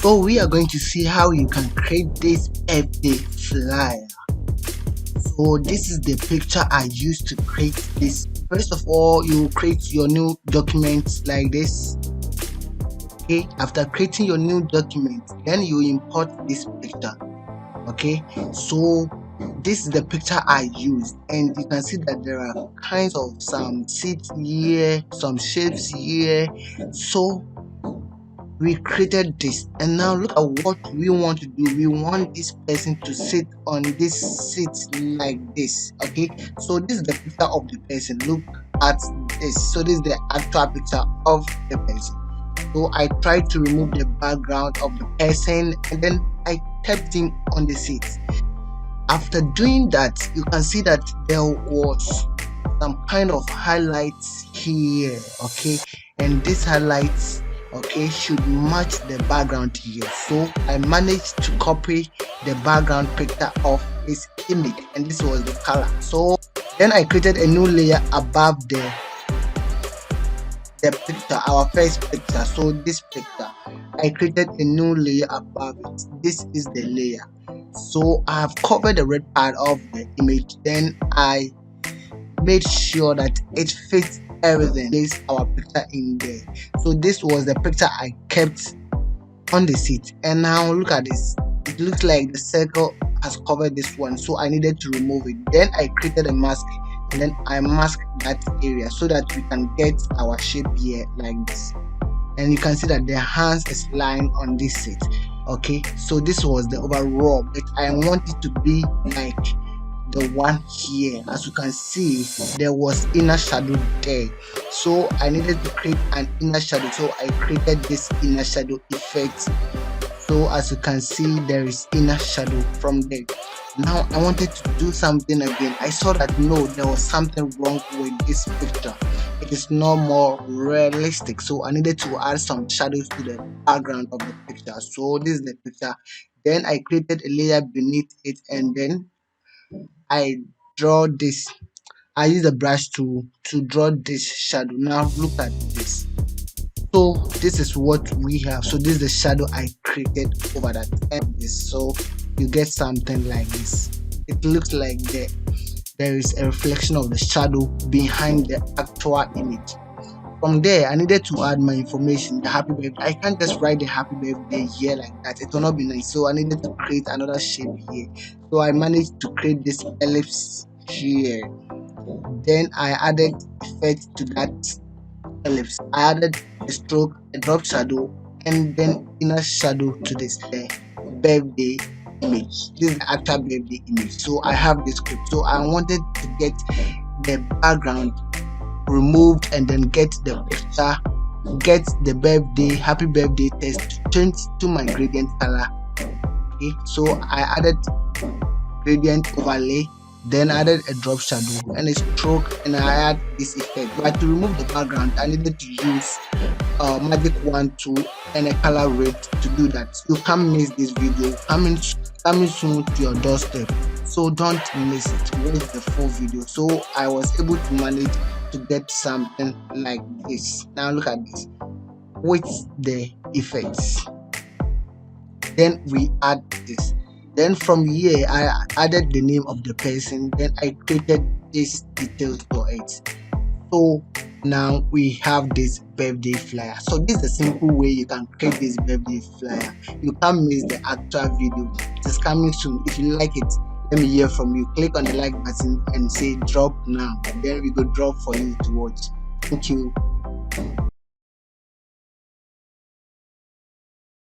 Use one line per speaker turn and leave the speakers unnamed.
So we are going to see how you can create this birthday flyer. So this is the picture I used to create this. First of all, you create your new document like this. Okay, after creating your new document, then you import this picture. Okay, so this is the picture I used, and you can see that there are kinds of some seats here, some shapes here. So we created this, and now look at what we want to do. We want this person to sit on this seat like this. Okay, so this is the picture of the person. Look at this. So this is the actual picture of the person. So I tried to remove the background of the person, and then I kept him on the seat. After doing that, you can see that there was some kind of highlights here. Okay, and these highlights, okay, should match the background here. So I managed to copy the background picture of this image, and this was the color. So then I created a new layer above the picture, our first picture. So this picture, I created a new layer above it. This is the layer. So I have covered the red part of the image, then I made sure that it fits everything. Place our picture in there. So this was the picture I kept on the seat, and now look at this. It looks like the circle has covered this one, so I needed to remove it. Then I created a mask, and then I masked that area so that we can get our shape here like this. And you can see that the hands is lying on this seat. Okay, so this was the overall, but I want it to be like the one here. As you can see, there was inner shadow there, so I needed to create an inner shadow. So I created this inner shadow effect. So as you can see, there is inner shadow from there. Now I wanted to do something again. I saw that no, there was something wrong with this picture. It is no more realistic, so I needed to add some shadows to the background of the picture. So this is the picture. Then I created a layer beneath it, and then I draw this. I use a brush to draw this shadow. Now look at this. So this is what we have. So this is the shadow I created over that, and this, so you get something like this. It looks like there is a reflection of the shadow behind the actual image. From there, I needed to add my information, the happy birthday. I can't just write the happy birthday here like that. It will not be nice. So I needed to create another shape here. So I managed to create this ellipse here. Then I added effect to that ellipse. I added a stroke, a drop shadow, and then inner shadow to this birthday image. This is the actual birthday image. So I have this script. So I wanted to get the background removed and then get the picture, get the birthday, happy birthday text, change to my gradient color. Okay, so I added gradient overlay, then added a drop shadow and a stroke, and I add this effect. But to remove the background, I needed to use magic wand tool and a color red to do that. You can't miss this video coming soon to your doorstep, so don't miss it. Watch the full video. So I was able to manage to get something like this. Now look at this with the effects. Then we add this. Then from here, I added the name of the person. Then I created these details for it. So now we have this birthday flyer. So this is a simple way you can create this birthday flyer. You can't miss the actual video. It is coming soon. If you like it, let me hear from you. Click on the like button and say drop now. Then we go drop for you to watch. Thank you.